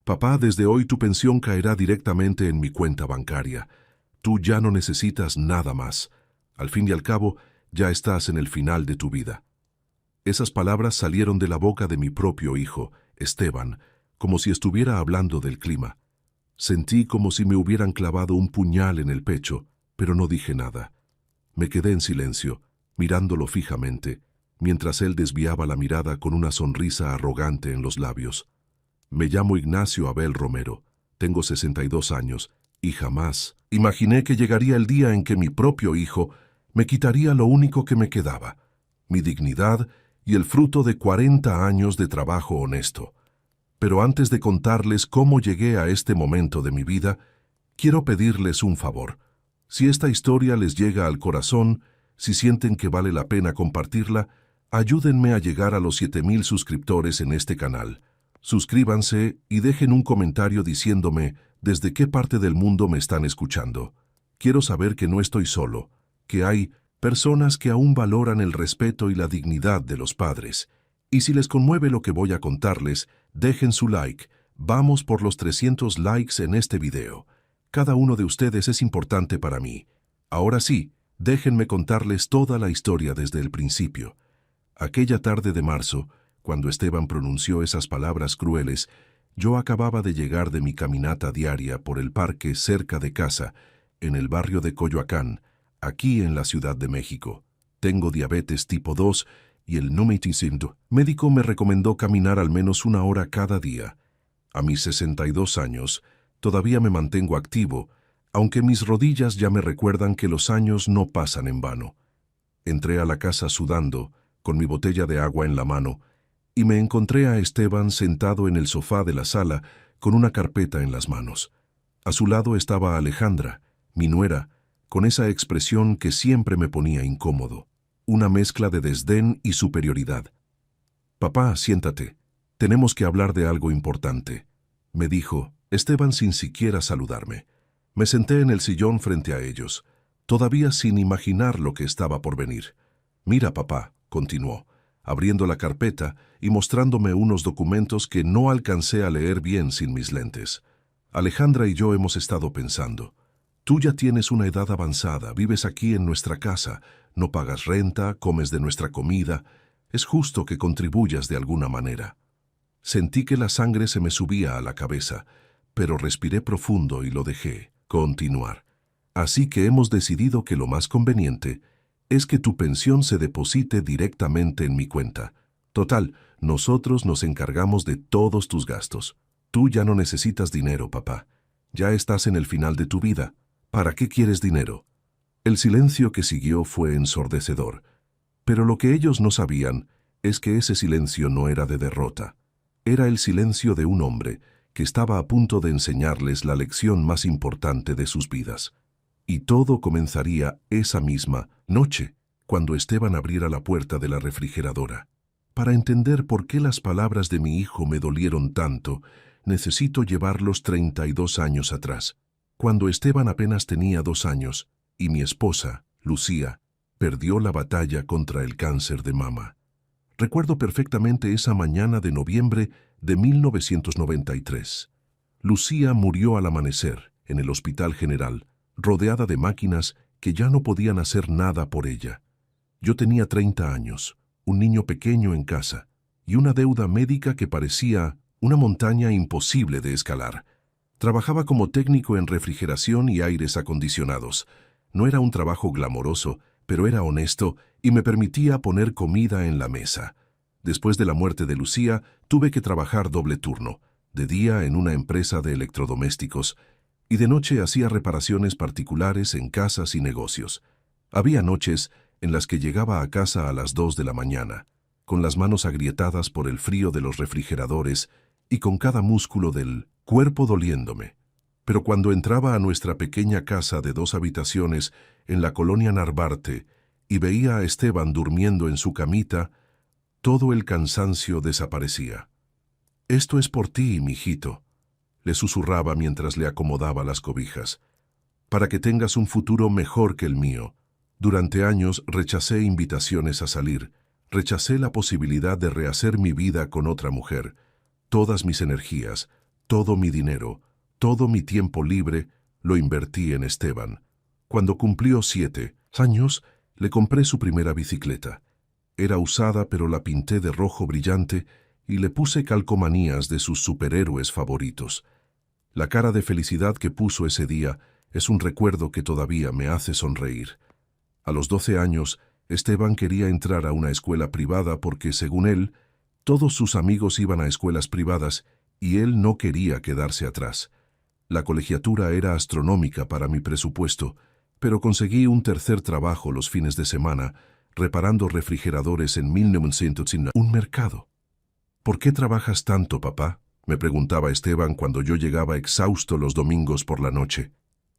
Papá, desde hoy tu pensión caerá directamente en mi cuenta bancaria. Tú ya no necesitas nada más. Al fin y al cabo, ya estás en el final de tu vida. Esas palabras salieron de la boca de mi propio hijo, Esteban, como si estuviera hablando del clima. Sentí como si me hubieran clavado un puñal en el pecho, pero no dije nada. Me quedé en silencio, mirándolo fijamente, mientras él desviaba la mirada con una sonrisa arrogante en los labios. Me llamo Ignacio Abel Romero, tengo 62 años, y jamás imaginé que llegaría el día en que mi propio hijo me quitaría lo único que me quedaba, mi dignidad y el fruto de 40 años de trabajo honesto. Pero antes de contarles cómo llegué a este momento de mi vida, quiero pedirles un favor. Si esta historia les llega al corazón, si sienten que vale la pena compartirla, ayúdenme a llegar a los 7,000 suscriptores en este canal. Suscríbanse y dejen un comentario diciéndome desde qué parte del mundo me están escuchando. Quiero saber que no estoy solo, que hay personas que aún valoran el respeto y la dignidad de los padres. Y si les conmueve lo que voy a contarles, dejen su like. Vamos por los 300 likes en este video. Cada uno de ustedes es importante para mí. Ahora sí, déjenme contarles toda la historia desde el principio. Aquella tarde de marzo, cuando Esteban pronunció esas palabras crueles, yo acababa de llegar de mi caminata diaria por el parque cerca de casa, en el barrio de Coyoacán, aquí en la Ciudad de México. Tengo diabetes tipo 2 y el médico me recomendó caminar al menos 1 hora cada día. A mis 62 años, todavía me mantengo activo, aunque mis rodillas ya me recuerdan que los años no pasan en vano. Entré a la casa sudando, con mi botella de agua en la mano, y me encontré a Esteban sentado en el sofá de la sala con una carpeta en las manos. A su lado estaba Alejandra, mi nuera, con esa expresión que siempre me ponía incómodo, una mezcla de desdén y superioridad. «Papá, siéntate. Tenemos que hablar de algo importante», me dijo Esteban sin siquiera saludarme. Me senté en el sillón frente a ellos, todavía sin imaginar lo que estaba por venir. «Mira, papá», continuó, abriendo la carpeta y mostrándome unos documentos que no alcancé a leer bien sin mis lentes. «Alejandra y yo hemos estado pensando. Tú ya tienes una edad avanzada, vives aquí en nuestra casa, no pagas renta, comes de nuestra comida. Es justo que contribuyas de alguna manera». Sentí que la sangre se me subía a la cabeza, pero respiré profundo y lo dejé continuar. «Así que hemos decidido que lo más conveniente es que tu pensión se deposite directamente en mi cuenta. Total, nosotros nos encargamos de todos tus gastos. Tú ya no necesitas dinero, papá. Ya estás en el final de tu vida. ¿Para qué quieres dinero?». El silencio que siguió fue ensordecedor, pero lo que ellos no sabían es que ese silencio no era de derrota. Era el silencio de un hombre que estaba a punto de enseñarles la lección más importante de sus vidas. Y todo comenzaría esa misma noche, cuando Esteban abriera la puerta de la refrigeradora. Para entender por qué las palabras de mi hijo me dolieron tanto, necesito llevarlos 32 años atrás, cuando Esteban apenas tenía 2 años, y mi esposa, Lucía, perdió la batalla contra el cáncer de mama. Recuerdo perfectamente esa mañana de noviembre de 1993. Lucía murió al amanecer en el Hospital General, rodeada de máquinas que ya no podían hacer nada por ella. Yo tenía 30 años, un niño pequeño en casa, y una deuda médica que parecía una montaña imposible de escalar. Trabajaba como técnico en refrigeración y aires acondicionados. No era un trabajo glamoroso, pero era honesto y me permitía poner comida en la mesa. Después de la muerte de Lucía, tuve que trabajar doble turno, de día en una empresa de electrodomésticos, y de noche hacía reparaciones particulares en casas y negocios. Había noches en las que llegaba a casa a las 2 de la mañana, con las manos agrietadas por el frío de los refrigeradores y con cada músculo del cuerpo doliéndome. Pero cuando entraba a nuestra pequeña casa de 2 habitaciones en la colonia Narvarte y veía a Esteban durmiendo en su camita, todo el cansancio desaparecía. «Esto es por ti, mijito», le susurraba mientras le acomodaba las cobijas, «para que tengas un futuro mejor que el mío». Durante años rechacé invitaciones a salir, rechacé la posibilidad de rehacer mi vida con otra mujer. Todas mis energías, Todo mi dinero, todo mi tiempo libre, lo invertí en Esteban. Cuando cumplió 7 años, le compré su primera bicicleta. Era usada, pero la pinté de rojo brillante y le puse calcomanías de sus superhéroes favoritos. La cara de felicidad que puso ese día es un recuerdo que todavía me hace sonreír. A los 12 años, Esteban quería entrar a una escuela privada porque, según él, todos sus amigos iban a escuelas privadas y él no quería quedarse atrás. La colegiatura era astronómica para mi presupuesto, pero conseguí un tercer trabajo los fines de semana, reparando refrigeradores en 1900 un mercado. ¿Por qué trabajas tanto, papá?, me preguntaba Esteban cuando yo llegaba exhausto los domingos por la noche.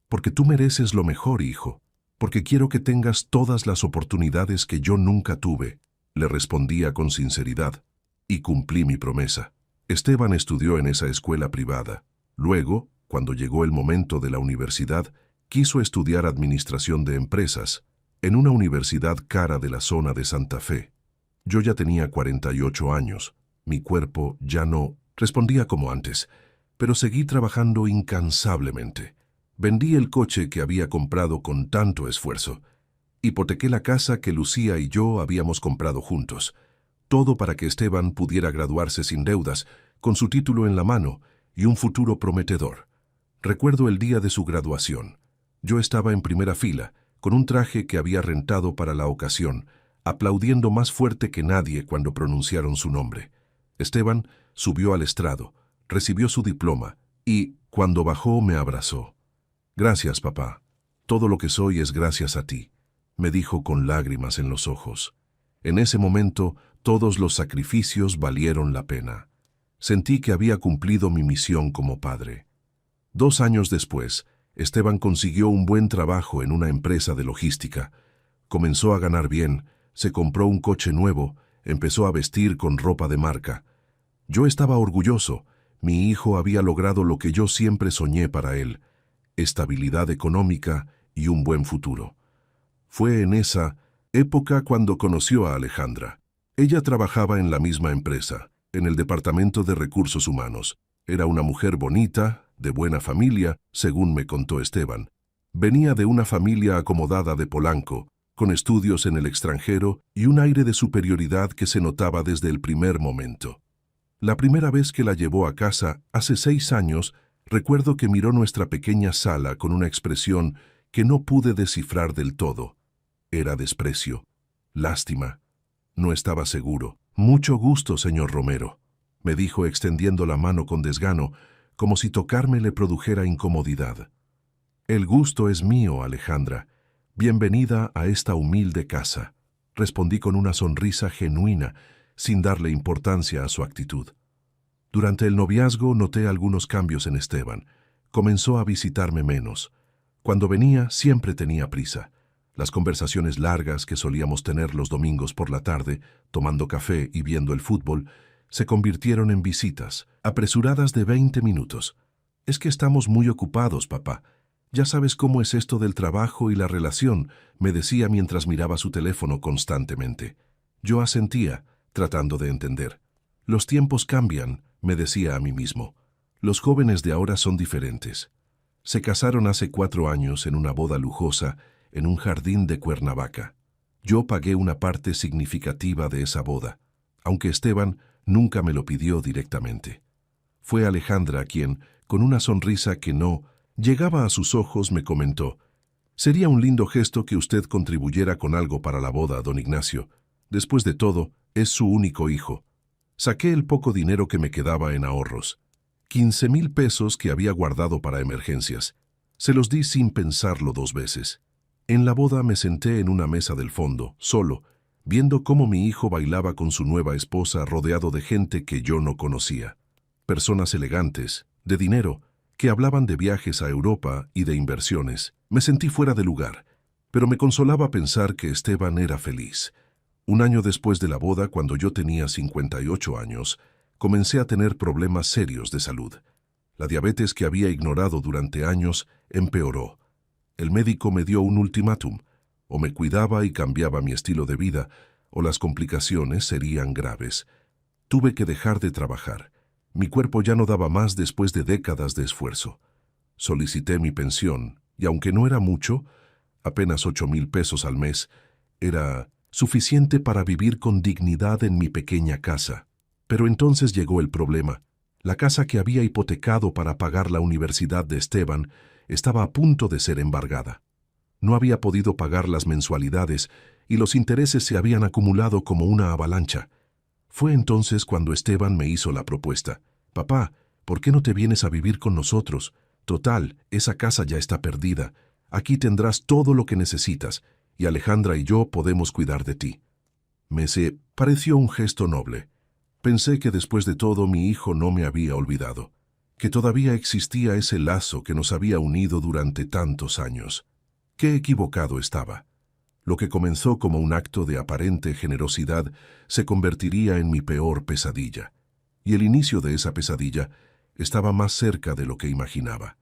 Porque tú mereces lo mejor, hijo. Porque quiero que tengas todas las oportunidades que yo nunca tuve, le respondía con sinceridad. Y cumplí mi promesa. Esteban estudió en esa escuela privada. Luego, cuando llegó el momento de la universidad, quiso estudiar administración de empresas, en una universidad cara de la zona de Santa Fe. Yo ya tenía 48 años. Mi cuerpo ya no respondía como antes, pero seguí trabajando incansablemente. Vendí el coche que había comprado con tanto esfuerzo. Hipotequé la casa que Lucía y yo habíamos comprado juntos. Todo para que Esteban pudiera graduarse sin deudas, con su título en la mano y un futuro prometedor. Recuerdo el día de su graduación. Yo estaba en primera fila, con un traje que había rentado para la ocasión, aplaudiendo más fuerte que nadie cuando pronunciaron su nombre. Esteban subió al estrado, recibió su diploma y, cuando bajó, me abrazó. «Gracias, papá. Todo lo que soy es gracias a ti», me dijo con lágrimas en los ojos. En ese momento, todos los sacrificios valieron la pena. Sentí que había cumplido mi misión como padre. 2 años después, Esteban consiguió un buen trabajo en una empresa de logística. Comenzó a ganar bien, se compró un coche nuevo, empezó a vestir con ropa de marca. Yo estaba orgulloso. Mi hijo había logrado lo que yo siempre soñé para él: estabilidad económica y un buen futuro. Fue en esa época cuando conoció a Alejandra. Ella trabajaba en la misma empresa, en el departamento de recursos humanos. Era una mujer bonita, de buena familia, según me contó Esteban. Venía de una familia acomodada de Polanco, con estudios en el extranjero y un aire de superioridad que se notaba desde el primer momento. La primera vez que la llevó a casa, hace 6 años, recuerdo que miró nuestra pequeña sala con una expresión que no pude descifrar del todo. Era desprecio, lástima. No estaba seguro. «Mucho gusto, señor Romero», me dijo extendiendo la mano con desgano, como si tocarme le produjera incomodidad. «El gusto es mío, Alejandra. Bienvenida a esta humilde casa», respondí con una sonrisa genuina, sin darle importancia a su actitud. Durante el noviazgo noté algunos cambios en Esteban. Comenzó a visitarme menos. Cuando venía, siempre tenía prisa. Las conversaciones largas que solíamos tener los domingos por la tarde, tomando café y viendo el fútbol, se convirtieron en visitas, apresuradas de 20 minutos. «Es que estamos muy ocupados, papá. Ya sabes cómo es esto del trabajo y la relación», me decía mientras miraba su teléfono constantemente. Yo asentía, tratando de entender. «Los tiempos cambian», me decía a mí mismo. «Los jóvenes de ahora son diferentes». Se casaron hace 4 años en una boda lujosa en un jardín de Cuernavaca. Yo pagué una parte significativa de esa boda, aunque Esteban nunca me lo pidió directamente. Fue Alejandra quien, con una sonrisa que no llegaba a sus ojos, me comentó: «Sería un lindo gesto que usted contribuyera con algo para la boda, don Ignacio. Después de todo, es su único hijo». Saqué el poco dinero que me quedaba en ahorros, 15,000 pesos que había guardado para emergencias. Se los di sin pensarlo 2 veces. En la boda me senté en una mesa del fondo, solo, viendo cómo mi hijo bailaba con su nueva esposa rodeado de gente que yo no conocía. Personas elegantes, de dinero, que hablaban de viajes a Europa y de inversiones. Me sentí fuera de lugar, pero me consolaba pensar que Esteban era feliz. Un año después de la boda, cuando yo tenía 58 años, comencé a tener problemas serios de salud. La diabetes que había ignorado durante años empeoró. El médico me dio un ultimátum: o me cuidaba y cambiaba mi estilo de vida, o las complicaciones serían graves. Tuve que dejar de trabajar. Mi cuerpo ya no daba más después de décadas de esfuerzo. Solicité mi pensión, y aunque no era mucho, apenas 8,000 pesos al mes, era suficiente para vivir con dignidad en mi pequeña casa. Pero entonces llegó el problema. La casa que había hipotecado para pagar la universidad de Esteban estaba a punto de ser embargada. No había podido pagar las mensualidades y los intereses se habían acumulado como una avalancha. Fue entonces cuando Esteban me hizo la propuesta. «Papá, ¿por qué no te vienes a vivir con nosotros? Total, esa casa ya está perdida. Aquí tendrás todo lo que necesitas, y Alejandra y yo podemos cuidar de ti». Me pareció un gesto noble. Pensé que después de todo mi hijo no me había olvidado, que todavía existía ese lazo que nos había unido durante tantos años. Qué equivocado estaba. Lo que comenzó como un acto de aparente generosidad se convertiría en mi peor pesadilla. Y el inicio de esa pesadilla estaba más cerca de lo que imaginaba.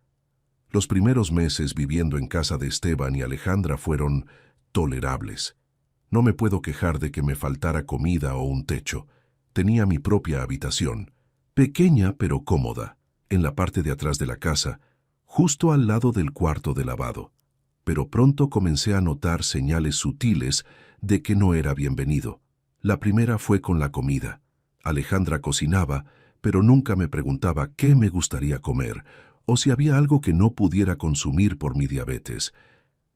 Los primeros meses viviendo en casa de Esteban y Alejandra fueron tolerables. No me puedo quejar de que me faltara comida o un techo. Tenía mi propia habitación, pequeña pero cómoda, en la parte de atrás de la casa, justo al lado del cuarto de lavado. Pero pronto comencé a notar señales sutiles de que no era bienvenido. La primera fue con la comida. Alejandra cocinaba, pero nunca me preguntaba qué me gustaría comer o si había algo que no pudiera consumir por mi diabetes.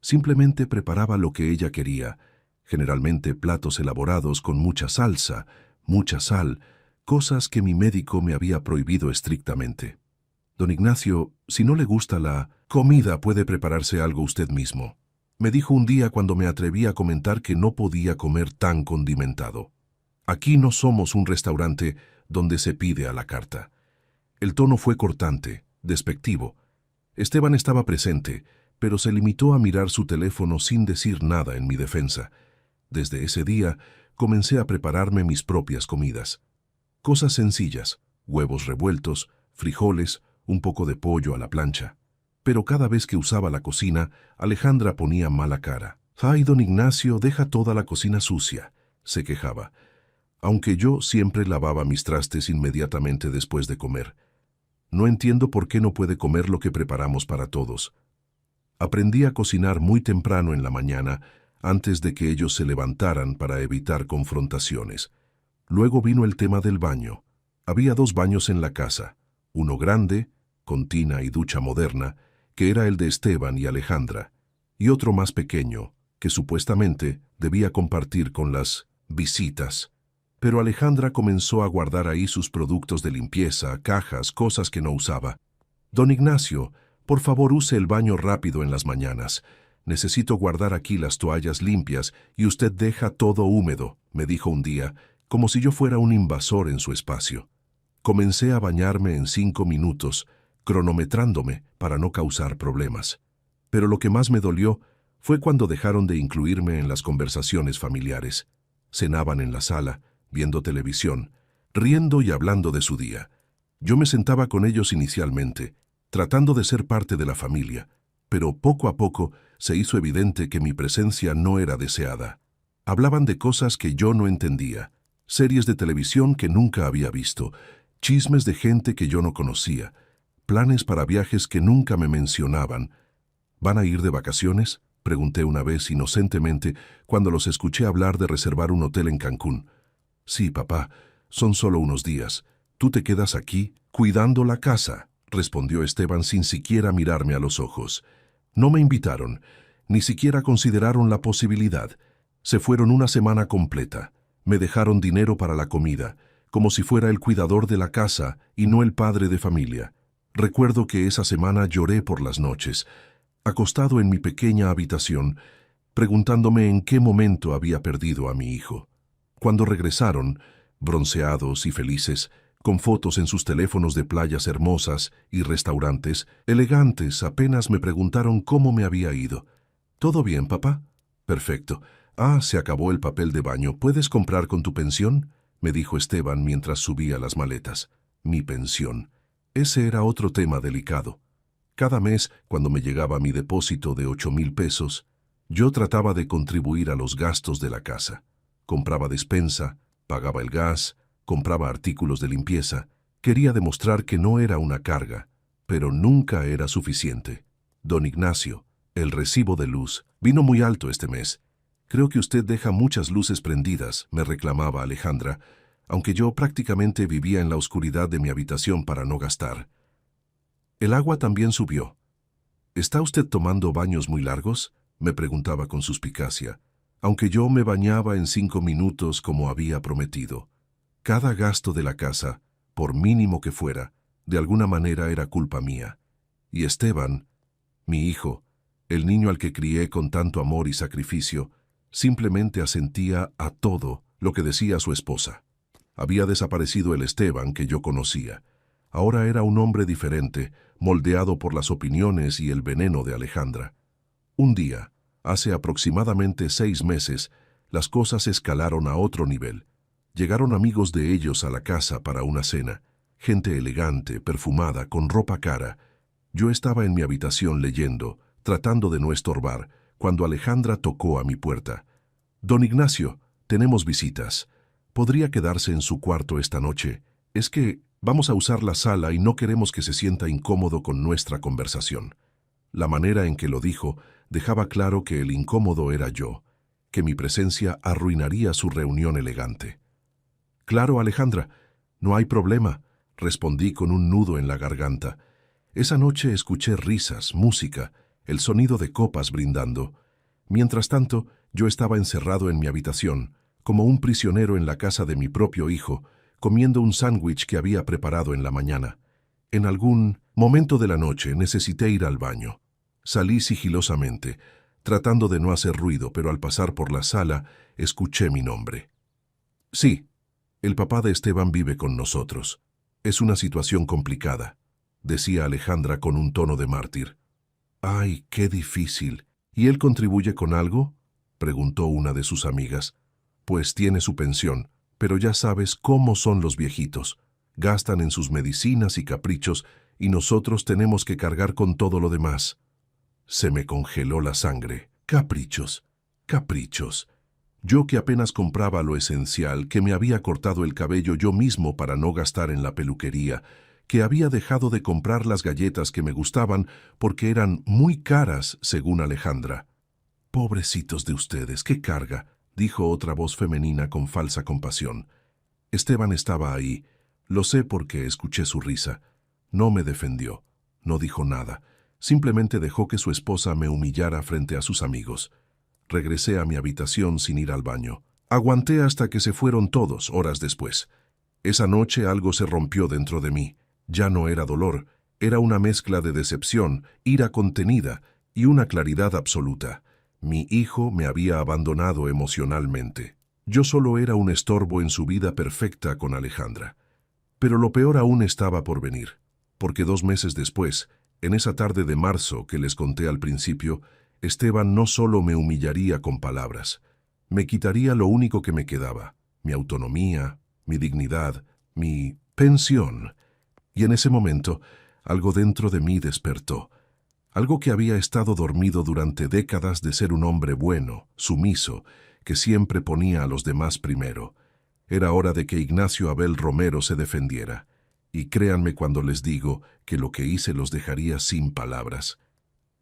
Simplemente preparaba lo que ella quería, generalmente platos elaborados con mucha salsa, mucha sal, cosas que mi médico me había prohibido estrictamente. «Don Ignacio, si no le gusta la comida, puede prepararse algo usted mismo», me dijo un día cuando me atreví a comentar que no podía comer tan condimentado. «Aquí no somos un restaurante donde se pide a la carta». El tono fue cortante, despectivo. Esteban estaba presente, pero se limitó a mirar su teléfono sin decir nada en mi defensa. Desde ese día, comencé a prepararme mis propias comidas. Cosas sencillas, huevos revueltos, frijoles, un poco de pollo a la plancha. Pero cada vez que usaba la cocina, Alejandra ponía mala cara. «Ay, don Ignacio, deja toda la cocina sucia», se quejaba, aunque yo siempre lavaba mis trastes inmediatamente después de comer. «No entiendo por qué no puede comer lo que preparamos para todos». Aprendí a cocinar muy temprano en la mañana, antes de que ellos se levantaran para evitar confrontaciones. Luego vino el tema del baño. Había 2 baños en la casa, uno grande, con tina y ducha moderna, que era el de Esteban y Alejandra, y otro más pequeño, que supuestamente debía compartir con las visitas. Pero Alejandra comenzó a guardar ahí sus productos de limpieza, cajas, cosas que no usaba. «Don Ignacio, por favor use el baño rápido en las mañanas. Necesito guardar aquí las toallas limpias y usted deja todo húmedo», me dijo un día, como si yo fuera un invasor en su espacio. Comencé a bañarme en 5 minutos, cronometrándome para no causar problemas. Pero lo que más me dolió fue cuando dejaron de incluirme en las conversaciones familiares. Cenaban en la sala, viendo televisión, riendo y hablando de su día. Yo me sentaba con ellos inicialmente, tratando de ser parte de la familia, pero poco a poco se hizo evidente que mi presencia no era deseada. Hablaban de cosas que yo no entendía, series de televisión que nunca había visto, chismes de gente que yo no conocía, planes para viajes que nunca me mencionaban. «¿Van a ir de vacaciones?», pregunté una vez inocentemente cuando los escuché hablar de reservar un hotel en Cancún. «Sí, papá, son solo unos días. Tú te quedas aquí, cuidando la casa», respondió Esteban sin siquiera mirarme a los ojos. No me invitaron, ni siquiera consideraron la posibilidad. Se fueron una semana completa. Me dejaron dinero para la comida, como si fuera el cuidador de la casa y no el padre de familia. Recuerdo que esa semana lloré por las noches, acostado en mi pequeña habitación, preguntándome en qué momento había perdido a mi hijo. Cuando regresaron, bronceados y felices, con fotos en sus teléfonos de playas hermosas y restaurantes elegantes, apenas me preguntaron cómo me había ido. «¿Todo bien, papá?» «Perfecto. Ah, se acabó el papel de baño. ¿Puedes comprar con tu pensión?», me dijo Esteban mientras subía las maletas. Mi pensión. Ese era otro tema delicado. Cada mes, cuando me llegaba mi depósito de 8,000 pesos, yo trataba de contribuir a los gastos de la casa. Compraba despensa, pagaba el gas, compraba artículos de limpieza, Quería demostrar que no era una carga, pero nunca era suficiente. Don Ignacio, el recibo de luz vino muy alto este mes. Creo que usted deja muchas luces prendidas, me reclamaba Alejandra, aunque yo prácticamente vivía en la oscuridad de mi habitación para no gastar. El agua también subió. ¿Está usted tomando baños muy largos?, me preguntaba con suspicacia, aunque yo me bañaba en 5 minutos como había prometido. Cada gasto de la casa, por mínimo que fuera, de alguna manera era culpa mía. Y Esteban, mi hijo, el niño al que crié con tanto amor y sacrificio, simplemente asentía a todo lo que decía su esposa. Había desaparecido el Esteban que yo conocía. Ahora era un hombre diferente, moldeado por las opiniones y el veneno de Alejandra. Un día, hace aproximadamente 6 meses, las cosas escalaron a otro nivel. Llegaron amigos de ellos a la casa para una cena, gente elegante, perfumada, con ropa cara. Yo estaba en mi habitación leyendo, tratando de no estorbar, cuando Alejandra tocó a mi puerta. «Don Ignacio, tenemos visitas. ¿Podría quedarse en su cuarto esta noche? Es que vamos a usar la sala y no queremos que se sienta incómodo con nuestra conversación». La manera en que lo dijo dejaba claro que el incómodo era yo, que mi presencia arruinaría su reunión elegante. «Claro, Alejandra, no hay problema», respondí con un nudo en la garganta. Esa noche escuché risas, música, el sonido de copas brindando. Mientras tanto, yo estaba encerrado en mi habitación, como un prisionero en la casa de mi propio hijo, comiendo un sándwich que había preparado en la mañana. En algún momento de la noche necesité ir al baño. Salí sigilosamente, tratando de no hacer ruido, pero al pasar por la sala, escuché mi nombre. «Sí, el papá de Esteban vive con nosotros. Es una situación complicada», decía Alejandra con un tono de mártir. «Ay, qué difícil. ¿Y él contribuye con algo?», preguntó una de sus amigas. «Pues tiene su pensión, pero ya sabes cómo son los viejitos. Gastan en sus medicinas y caprichos, y nosotros tenemos que cargar con todo lo demás». Se me congeló la sangre. Caprichos, caprichos. Yo que apenas compraba lo esencial, que me había cortado el cabello yo mismo para no gastar en la peluquería, que había dejado de comprar las galletas que me gustaban porque eran muy caras, según Alejandra. «Pobrecitos de ustedes, qué carga», dijo otra voz femenina con falsa compasión. Esteban estaba ahí. Lo sé porque escuché su risa. No me defendió, no dijo nada. Simplemente dejó que su esposa me humillara frente a sus amigos. Regresé a mi habitación sin ir al baño. Aguanté hasta que se fueron todos, horas después. Esa noche algo se rompió dentro de mí. Ya no era dolor, era una mezcla de decepción, ira contenida y una claridad absoluta. Mi hijo me había abandonado emocionalmente. Yo solo era un estorbo en su vida perfecta con Alejandra. Pero lo peor aún estaba por venir, porque 2 meses después, en esa tarde de marzo que les conté al principio, Esteban no solo me humillaría con palabras, me quitaría lo único que me quedaba, mi autonomía, mi dignidad, mi pensión. Y en ese momento, algo dentro de mí despertó. Algo que había estado dormido durante décadas de ser un hombre bueno, sumiso, que siempre ponía a los demás primero. Era hora de que Ignacio Abel Romero se defendiera. Y créanme cuando les digo que lo que hice los dejaría sin palabras.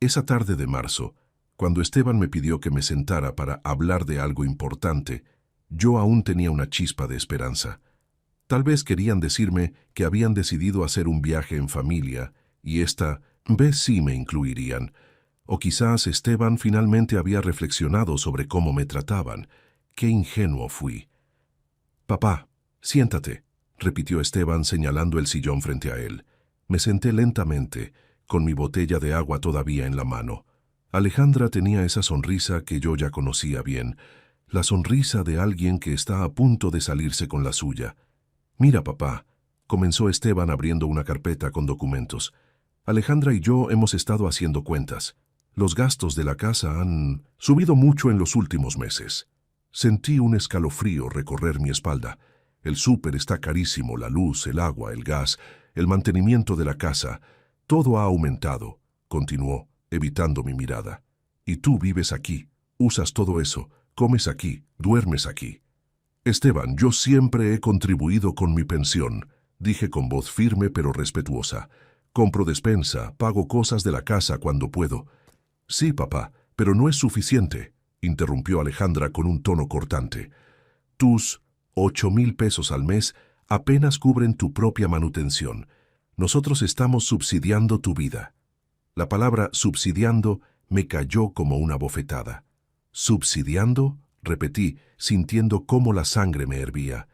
Esa tarde de marzo, cuando Esteban me pidió que me sentara para hablar de algo importante, yo aún tenía una chispa de esperanza. Tal vez querían decirme que habían decidido hacer un viaje en familia, y esta vez sí me incluirían. O quizás Esteban finalmente había reflexionado sobre cómo me trataban. Qué ingenuo fui. «Papá, siéntate», repitió Esteban señalando el sillón frente a él. Me senté lentamente, con mi botella de agua todavía en la mano. Alejandra tenía esa sonrisa que yo ya conocía bien, la sonrisa de alguien que está a punto de salirse con la suya. «Mira, papá», comenzó Esteban abriendo una carpeta con documentos. «Alejandra y yo hemos estado haciendo cuentas. Los gastos de la casa han subido mucho en los últimos meses». Sentí un escalofrío recorrer mi espalda. El súper está carísimo, la luz, el agua, el gas, el mantenimiento de la casa. Todo ha aumentado, continuó, evitando mi mirada. Y tú vives aquí, usas todo eso, comes aquí, duermes aquí. Esteban, yo siempre he contribuido con mi pensión, dije con voz firme pero respetuosa. Compro despensa, pago cosas de la casa cuando puedo. Sí, papá, pero no es suficiente, interrumpió Alejandra con un tono cortante. Tus 8,000 pesos al mes apenas cubren tu propia manutención. Nosotros estamos subsidiando tu vida. La palabra subsidiando me cayó como una bofetada. ¿Subsidiando? Repetí, sintiendo cómo la sangre me hervía.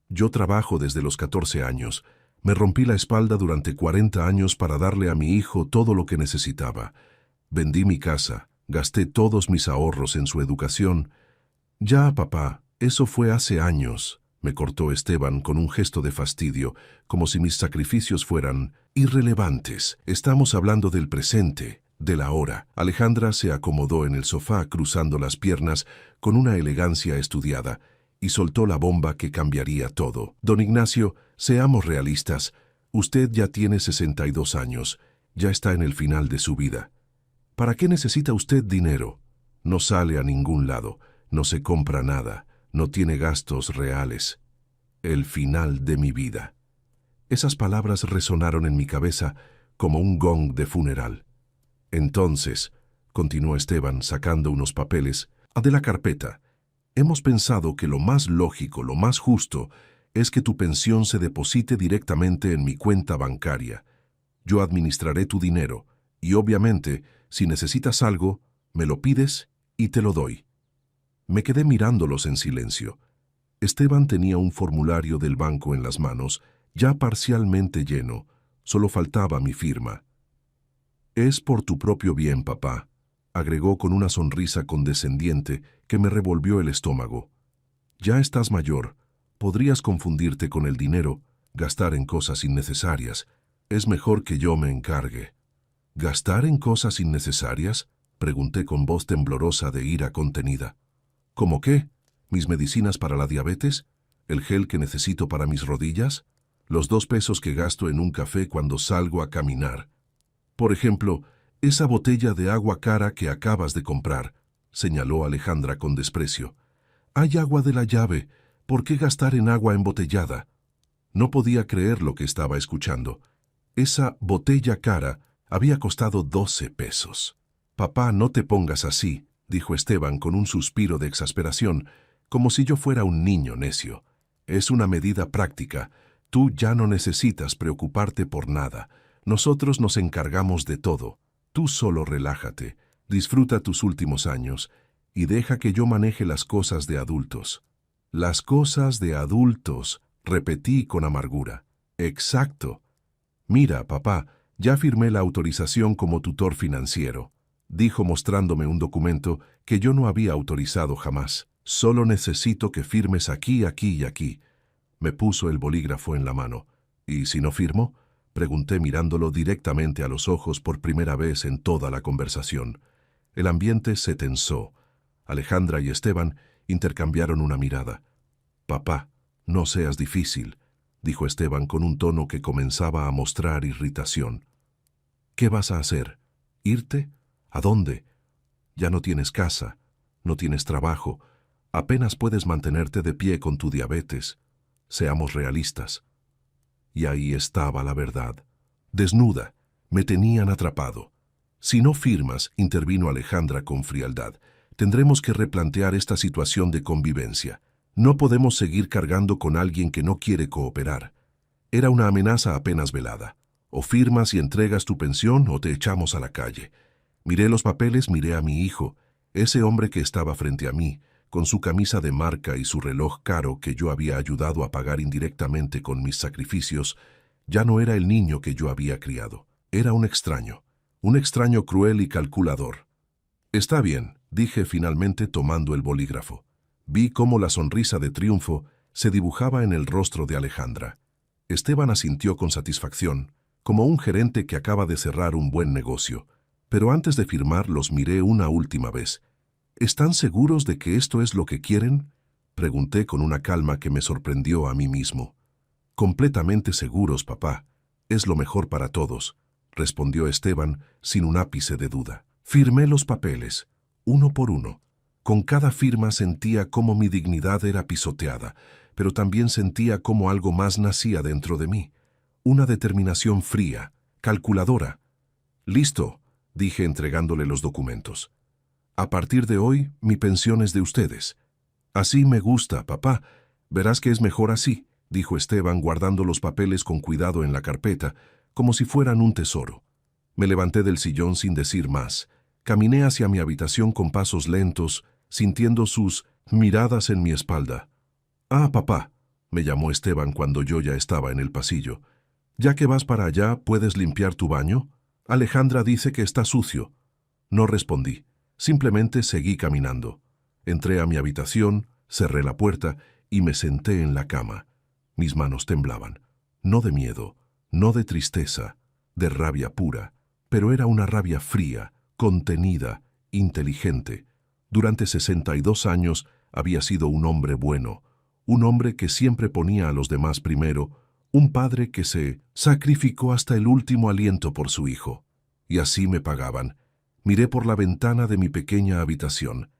Yo trabajo desde los 14 años. Me rompí la espalda durante 40 años para darle a mi hijo todo lo que necesitaba. Vendí mi casa, gasté todos mis ahorros en su educación. Ya, papá, eso fue hace años, me cortó Esteban con un gesto de fastidio, como si mis sacrificios fueran irrelevantes. Estamos hablando del presente, del ahora. Alejandra se acomodó en el sofá cruzando las piernas con una elegancia estudiada y soltó la bomba que cambiaría todo. Don Ignacio, seamos realistas. Usted ya tiene 62 años, ya está en el final de su vida. ¿Para qué necesita usted dinero? No sale a ningún lado, no se compra nada, no tiene gastos reales. El final de mi vida. Esas palabras resonaron en mi cabeza como un gong de funeral. Entonces, continuó Esteban sacando unos papeles, de la carpeta, hemos pensado que lo más lógico, lo más justo, es que tu pensión se deposite directamente en mi cuenta bancaria. Yo administraré tu dinero y obviamente, si necesitas algo, me lo pides y te lo doy. Me quedé mirándolos en silencio. Esteban tenía un formulario del banco en las manos, ya parcialmente lleno, solo faltaba mi firma. Es por tu propio bien, papá, agregó con una sonrisa condescendiente que me revolvió el estómago. Ya estás mayor, podrías confundirte con el dinero, gastar en cosas innecesarias. Es mejor que yo me encargue. ¿Gastar en cosas innecesarias? Pregunté con voz temblorosa de ira contenida. ¿Cómo qué? ¿Mis medicinas para la diabetes? ¿El gel que necesito para mis rodillas? ¿Los 2 pesos que gasto en un café cuando salgo a caminar? Por ejemplo, esa botella de agua cara que acabas de comprar, señaló Alejandra con desprecio. Hay agua de la llave, ¿por qué gastar en agua embotellada? No podía creer lo que estaba escuchando. Esa botella cara había costado 12 pesos. Papá, no te pongas así, dijo Esteban con un suspiro de exasperación, como si yo fuera un niño necio. Es una medida práctica. Tú ya no necesitas preocuparte por nada. Nosotros nos encargamos de todo. Tú solo relájate, disfruta tus últimos años y deja que yo maneje las cosas de adultos. Las cosas de adultos, repetí con amargura. Exacto. Mira, papá, ya firmé la autorización como tutor financiero, dijo mostrándome un documento que yo no había autorizado jamás. Solo necesito que firmes aquí, aquí y aquí. Me puso el bolígrafo en la mano. ¿Y si no firmo? Pregunté mirándolo directamente a los ojos por primera vez en toda la conversación. El ambiente se tensó. Alejandra y Esteban intercambiaron una mirada. Papá, no seas difícil, dijo Esteban con un tono que comenzaba a mostrar irritación. ¿Qué vas a hacer? ¿Irte? ¿A dónde? Ya no tienes casa, no tienes trabajo, apenas puedes mantenerte de pie con tu diabetes. Seamos realistas. Y ahí estaba la verdad. Desnuda, me tenían atrapado. Si no firmas, intervino Alejandra con frialdad, tendremos que replantear esta situación de convivencia. No podemos seguir cargando con alguien que no quiere cooperar. Era una amenaza apenas velada. O firmas y entregas tu pensión o te echamos a la calle. Miré los papeles, miré a mi hijo, ese hombre que estaba frente a mí, con su camisa de marca y su reloj caro que yo había ayudado a pagar indirectamente con mis sacrificios, ya no era el niño que yo había criado. Era un extraño cruel y calculador. Está bien, dije finalmente tomando el bolígrafo. Vi cómo la sonrisa de triunfo se dibujaba en el rostro de Alejandra. Esteban asintió con satisfacción, como un gerente que acaba de cerrar un buen negocio. Pero antes de firmar los miré una última vez. ¿Están seguros de que esto es lo que quieren? Pregunté con una calma que me sorprendió a mí mismo. Completamente seguros, papá. Es lo mejor para todos, respondió Esteban sin un ápice de duda. Firmé los papeles, uno por uno. Con cada firma sentía cómo mi dignidad era pisoteada, pero también sentía cómo algo más nacía dentro de mí. una determinación fría, calculadora. «Listo», dije entregándole los documentos. «A partir de hoy, mi pensión es de ustedes». «Así me gusta, papá. Verás que es mejor así», dijo Esteban guardando los papeles con cuidado en la carpeta, como si fueran un tesoro. Me levanté del sillón sin decir más. Caminé hacia mi habitación con pasos lentos, sintiendo sus miradas en mi espalda. «Ah, papá», me llamó Esteban cuando yo ya estaba en el pasillo. «Ya que vas para allá, ¿puedes limpiar tu baño? Alejandra dice que está sucio». No respondí. Simplemente seguí caminando. Entré a mi habitación, cerré la puerta y me senté en la cama. Mis manos temblaban. No de miedo, no de tristeza, de rabia pura, pero era una rabia fría, contenida, inteligente. Durante 62 años había sido un hombre bueno, un hombre que siempre ponía a los demás primero, un padre que se sacrificó hasta el último aliento por su hijo. Y así me pagaban. Miré por la ventana de mi pequeña habitación.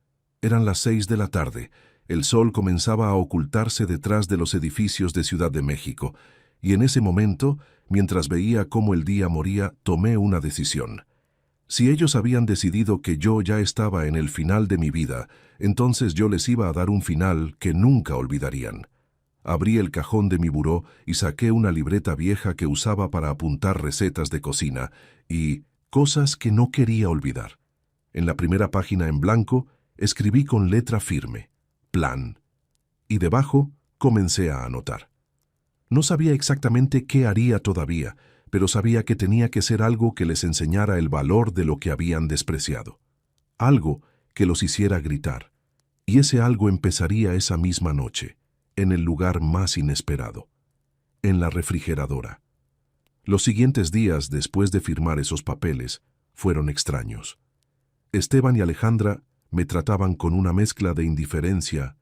Eran las 6 de la tarde. El sol comenzaba a ocultarse detrás de los edificios de Ciudad de México, y en ese momento, mientras veía cómo el día moría, tomé una decisión. Si ellos habían decidido que yo ya estaba en el final de mi vida, entonces yo les iba a dar un final que nunca olvidarían. Abrí el cajón de mi buró y saqué una libreta vieja que usaba para apuntar recetas de cocina y cosas que no quería olvidar. En la primera página en blanco escribí con letra firme, plan, y debajo comencé a anotar. No sabía exactamente qué haría todavía, pero sabía que tenía que ser algo que les enseñara el valor de lo que habían despreciado. Algo que los hiciera gritar. Y ese algo empezaría esa misma noche, en el lugar más inesperado, en la refrigeradora. Los siguientes días, después de firmar esos papeles, fueron extraños. Esteban y Alejandra me trataban con una mezcla de indiferencia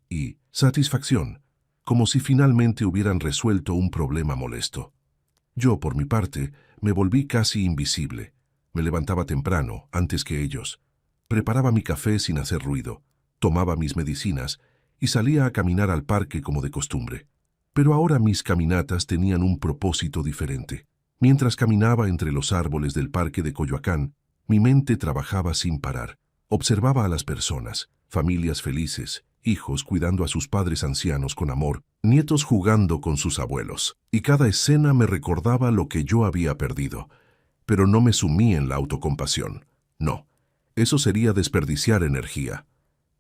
y satisfacción, como si finalmente hubieran resuelto un problema molesto. Yo, por mi parte, me volví casi invisible. Me levantaba temprano, antes que ellos. Preparaba mi café sin hacer ruido, tomaba mis medicinas y salía a caminar al parque como de costumbre. Pero ahora mis caminatas tenían un propósito diferente. Mientras caminaba entre los árboles del parque de Coyoacán, mi mente trabajaba sin parar. Observaba a las personas, familias felices, hijos cuidando a sus padres ancianos con amor, nietos jugando con sus abuelos. Y cada escena me recordaba lo que yo había perdido. Pero no me sumí en la autocompasión. No, eso sería desperdiciar energía.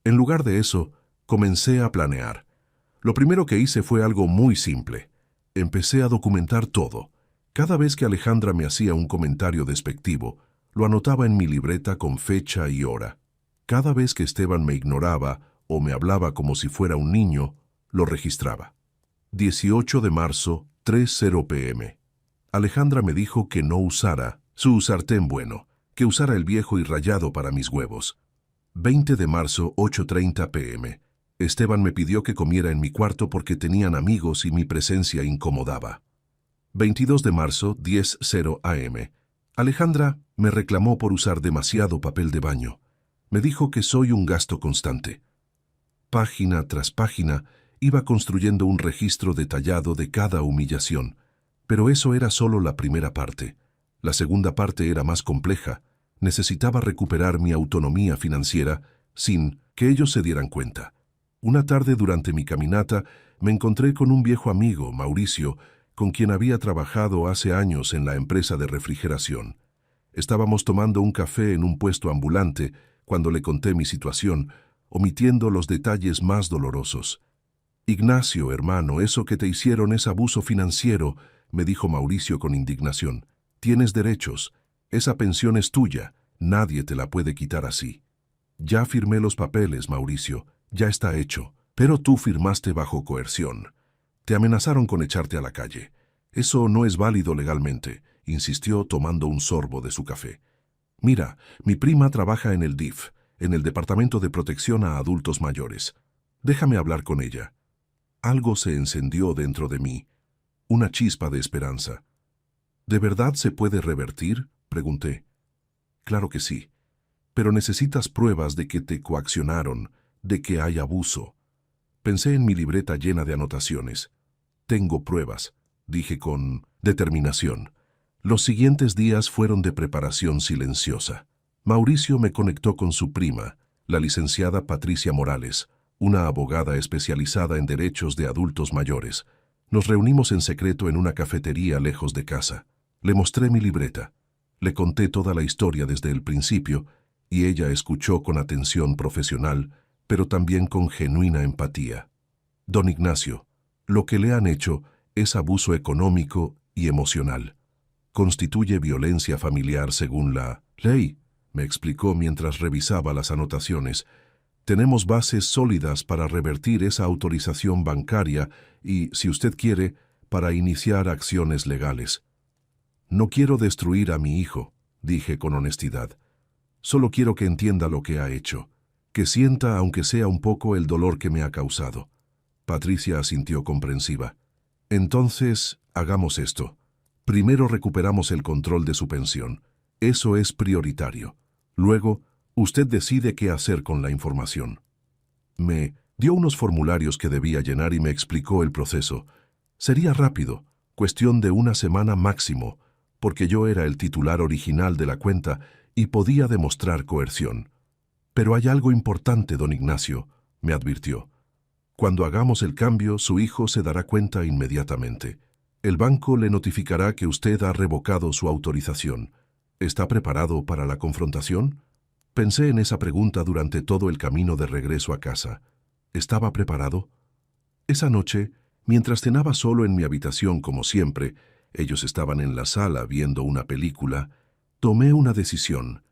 En lugar de eso, comencé a planear. Lo primero que hice fue algo muy simple. Empecé a documentar todo. Cada vez que Alejandra me hacía un comentario despectivo, lo anotaba en mi libreta con fecha y hora. Cada vez que Esteban me ignoraba o me hablaba como si fuera un niño, lo registraba. 18 de marzo, 3:00 p.m. Alejandra me dijo que no usara su sartén bueno, que usara el viejo y rayado para mis huevos. 20 de marzo, 8:30 p.m. Esteban me pidió que comiera en mi cuarto porque tenían amigos y mi presencia incomodaba. 22 de marzo, 10:00 a.m. Alejandra me reclamó por usar demasiado papel de baño. Me dijo que soy un gasto constante. Página tras página, iba construyendo un registro detallado de cada humillación. Pero eso era solo la primera parte. La segunda parte era más compleja. Necesitaba recuperar mi autonomía financiera sin que ellos se dieran cuenta. Una tarde durante mi caminata me encontré con un viejo amigo, Mauricio, con quien había trabajado hace años en la empresa de refrigeración. Estábamos tomando un café en un puesto ambulante cuando le conté mi situación, omitiendo los detalles más dolorosos. «Ignacio, hermano, eso que te hicieron es abuso financiero», me dijo Mauricio con indignación. «Tienes derechos. Esa pensión es tuya. Nadie te la puede quitar así». «Ya firmé los papeles, Mauricio. Ya está hecho. Pero tú firmaste bajo coerción. Te amenazaron con echarte a la calle. Eso no es válido legalmente», insistió tomando un sorbo de su café. «Mira, mi prima trabaja en el DIF, en el Departamento de Protección a Adultos Mayores. Déjame hablar con ella». Algo se encendió dentro de mí, una chispa de esperanza. «¿De verdad se puede revertir?», pregunté. «Claro que sí, pero necesitas pruebas de que te coaccionaron, de que hay abuso». Pensé en mi libreta llena de anotaciones. «Tengo pruebas. dije con determinación. Los siguientes días fueron de preparación silenciosa. Mauricio me conectó con su prima, la licenciada Patricia Morales, una abogada especializada en derechos de adultos mayores. Nos reunimos en secreto en una cafetería lejos de casa. Le mostré mi libreta. Le conté toda la historia desde el principio y ella escuchó con atención profesional, pero también con genuina empatía. Don Ignacio, lo que le han hecho es abuso económico y emocional. Constituye violencia familiar según la ley, me explicó mientras revisaba las anotaciones. Tenemos bases sólidas para revertir esa autorización bancaria y, si usted quiere, para iniciar acciones legales. No quiero destruir a mi hijo, dije con honestidad. Solo quiero que entienda lo que ha hecho, que sienta aunque sea un poco el dolor que me ha causado. Patricia asintió comprensiva. Entonces, hagamos esto. Primero recuperamos el control de su pensión. Eso es prioritario. Luego, usted decide qué hacer con la información. Me dio unos formularios que debía llenar y me explicó el proceso. Sería rápido, cuestión de una semana máximo, porque yo era el titular original de la cuenta y podía demostrar coerción. Pero hay algo importante, don Ignacio, me advirtió. Cuando hagamos el cambio, su hijo se dará cuenta inmediatamente. El banco le notificará que usted ha revocado su autorización. ¿Está preparado para la confrontación? Pensé en esa pregunta durante todo el camino de regreso a casa. ¿Estaba preparado? Esa noche, mientras cenaba solo en mi habitación como siempre, ellos estaban en la sala viendo una película, tomé una decisión.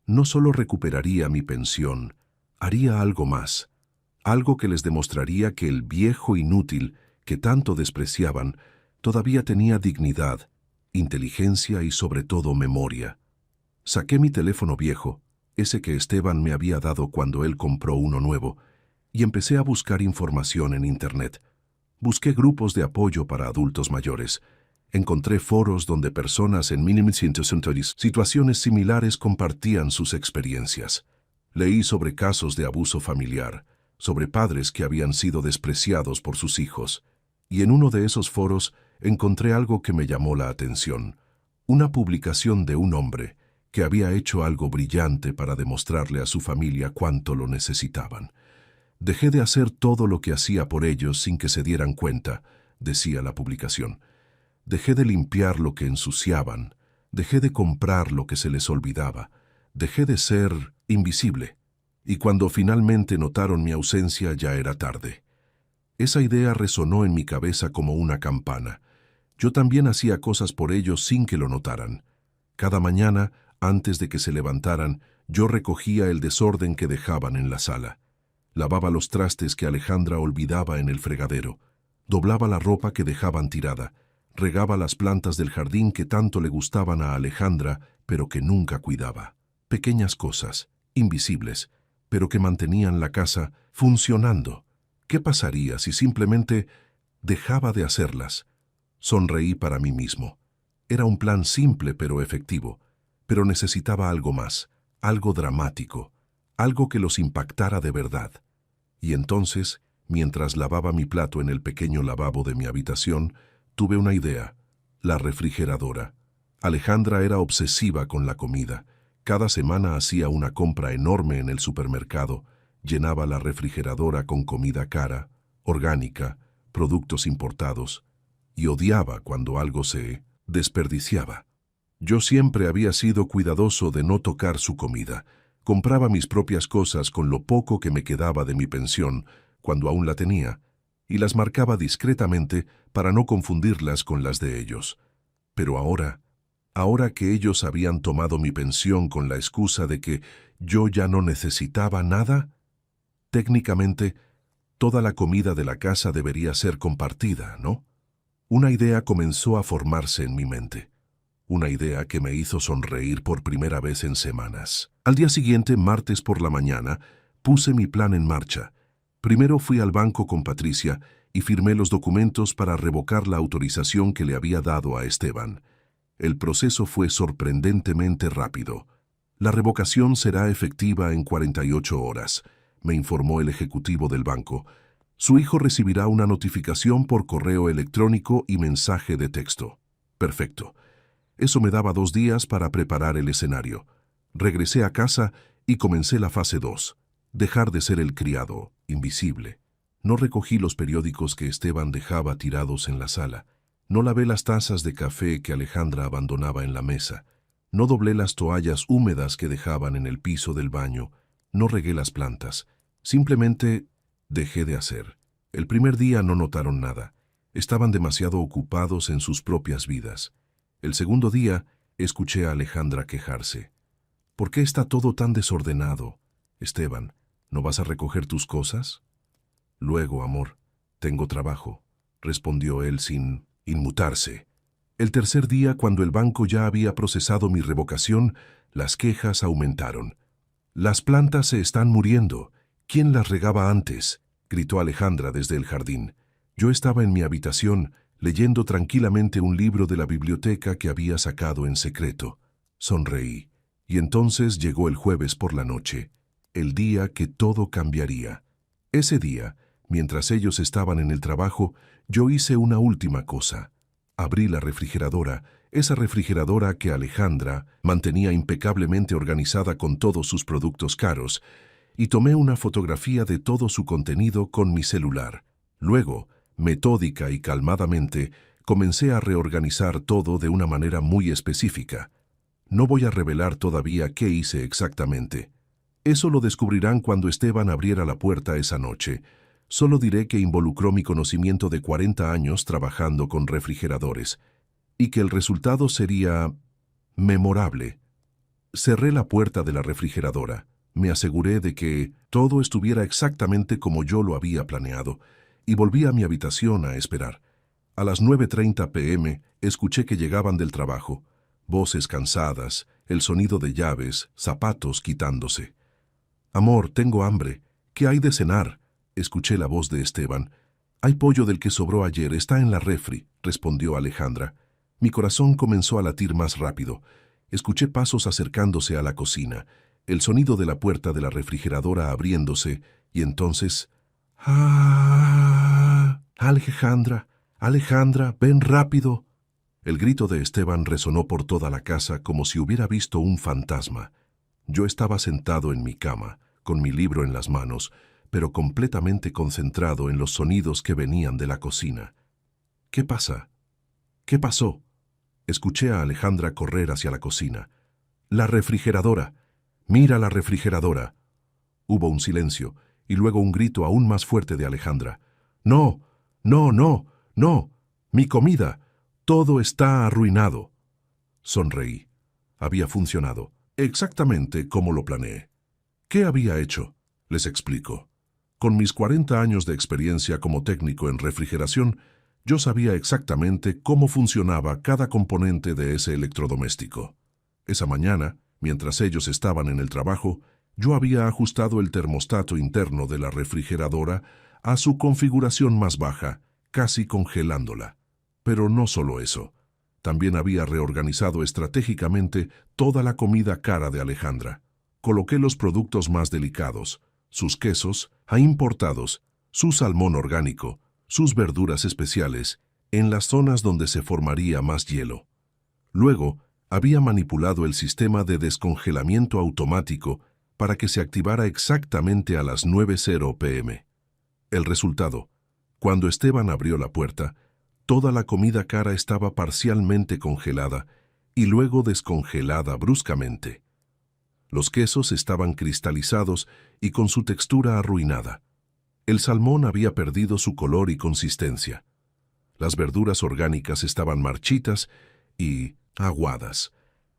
No solo recuperaría mi pensión, haría algo más. Algo que les demostraría que el viejo inútil que tanto despreciaban todavía tenía dignidad, inteligencia y sobre todo memoria. Saqué mi teléfono viejo, ese que Esteban me había dado cuando él compró uno nuevo, y empecé a buscar información en Internet. Busqué grupos de apoyo para adultos mayores. Encontré foros donde personas en situaciones similares compartían sus experiencias. Leí sobre casos de abuso familiar, sobre padres que habían sido despreciados por sus hijos, y en uno de esos foros encontré algo que me llamó la atención, una publicación de un hombre que había hecho algo brillante para demostrarle a su familia cuánto lo necesitaban. Dejé de hacer todo lo que hacía por ellos sin que se dieran cuenta, decía la publicación. Dejé de limpiar lo que ensuciaban, dejé de comprar lo que se les olvidaba, dejé de ser invisible. Y cuando finalmente notaron mi ausencia ya era tarde. Esa idea resonó en mi cabeza como una campana. Yo también hacía cosas por ellos sin que lo notaran. Cada mañana, antes de que se levantaran, yo recogía el desorden que dejaban en la sala. Lavaba los trastes que Alejandra olvidaba en el fregadero. Doblaba la ropa que dejaban tirada. Regaba las plantas del jardín que tanto le gustaban a Alejandra, pero que nunca cuidaba. Pequeñas cosas, invisibles, pero que mantenían la casa funcionando. ¿Qué pasaría si simplemente dejaba de hacerlas? Sonreí para mí mismo. Era un plan simple pero efectivo, pero necesitaba algo más, algo dramático, algo que los impactara de verdad. Y entonces, mientras lavaba mi plato en el pequeño lavabo de mi habitación, tuve una idea: la refrigeradora. Alejandra era obsesiva con la comida. Cada semana hacía una compra enorme en el supermercado, llenaba la refrigeradora con comida cara, orgánica, productos importados, y odiaba cuando algo se desperdiciaba. Yo siempre había sido cuidadoso de no tocar su comida. Compraba mis propias cosas con lo poco que me quedaba de mi pensión, cuando aún la tenía, y las marcaba discretamente para no confundirlas con las de ellos. Pero ahora que ellos habían tomado mi pensión con la excusa de que yo ya no necesitaba nada, técnicamente, toda la comida de la casa debería ser compartida, ¿no? Una idea comenzó a formarse en mi mente. Una idea que me hizo sonreír por primera vez en semanas. Al día siguiente, martes por la mañana, puse mi plan en marcha. Primero fui al banco con Patricia y firmé los documentos para revocar la autorización que le había dado a Esteban. El proceso fue sorprendentemente rápido. La revocación será efectiva en 48 horas, me informó el ejecutivo del banco, Su hijo recibirá una notificación por correo electrónico y mensaje de texto. Perfecto. Eso me daba 2 días para preparar el escenario. Regresé a casa y comencé la fase 2. Dejar de ser el criado, invisible. No recogí los periódicos que Esteban dejaba tirados en la sala. No lavé las tazas de café que Alejandra abandonaba en la mesa. No doblé las toallas húmedas que dejaban en el piso del baño. No regué las plantas. Simplemente dejé de hacer. El primer día no notaron nada. Estaban demasiado ocupados en sus propias vidas. El segundo día escuché a Alejandra quejarse. ¿Por qué está todo tan desordenado? Esteban, ¿no vas a recoger tus cosas? Luego, amor, tengo trabajo, respondió él sin inmutarse. El tercer día, cuando el banco ya había procesado mi revocación, las quejas aumentaron. Las plantas se están muriendo. ¿Quién las regaba antes?, gritó Alejandra desde el jardín. Yo estaba en mi habitación, leyendo tranquilamente un libro de la biblioteca que había sacado en secreto. Sonreí. Y entonces llegó el jueves por la noche, el día que todo cambiaría. Ese día, mientras ellos estaban en el trabajo, yo hice una última cosa. Abrí la refrigeradora, esa refrigeradora que Alejandra mantenía impecablemente organizada con todos sus productos caros, y tomé una fotografía de todo su contenido con mi celular. Luego, metódica y calmadamente, comencé a reorganizar todo de una manera muy específica. No voy a revelar todavía qué hice exactamente. Eso lo descubrirán cuando Esteban abriera la puerta esa noche. Solo diré que involucró mi conocimiento de 40 años trabajando con refrigeradores, y que el resultado sería memorable. Cerré la puerta de la refrigeradora. Me aseguré de que todo estuviera exactamente como yo lo había planeado, y volví a mi habitación a esperar. A las 9:30 p.m. escuché que llegaban del trabajo. Voces cansadas, el sonido de llaves, zapatos quitándose. «Amor, tengo hambre. ¿Qué hay de cenar?», escuché la voz de Esteban. «Hay pollo del que sobró ayer, está en la refri», respondió Alejandra. Mi corazón comenzó a latir más rápido. Escuché pasos acercándose a la cocina, el sonido de la puerta de la refrigeradora abriéndose, y entonces... ¡Ah! «Alejandra, Alejandra, ven rápido». El grito de Esteban resonó por toda la casa como si hubiera visto un fantasma. Yo estaba sentado en mi cama, con mi libro en las manos, pero completamente concentrado en los sonidos que venían de la cocina. «¿Qué pasa? ¿Qué pasó?», escuché a Alejandra correr hacia la cocina. «La refrigeradora. Mira la refrigeradora». Hubo un silencio, y luego un grito aún más fuerte de Alejandra. «No, no, no, no, mi comida. Todo está arruinado». Sonreí. Había funcionado, exactamente como lo planeé. ¿Qué había hecho? Les explico. Con mis 40 años de experiencia como técnico en refrigeración, yo sabía exactamente cómo funcionaba cada componente de ese electrodoméstico. Esa mañana, mientras ellos estaban en el trabajo, yo había ajustado el termostato interno de la refrigeradora a su configuración más baja, casi congelándola. Pero no solo eso. También había reorganizado estratégicamente toda la comida cara de Alejandra. Coloqué los productos más delicados, sus quesos, a importados, su salmón orgánico, sus verduras especiales, en las zonas donde se formaría más hielo. Luego, había manipulado el sistema de descongelamiento automático para que se activara exactamente a las 9:00 p.m. El resultado: cuando Esteban abrió la puerta, toda la comida cara estaba parcialmente congelada y luego descongelada bruscamente. Los quesos estaban cristalizados y con su textura arruinada. El salmón había perdido su color y consistencia. Las verduras orgánicas estaban marchitas y aguadas.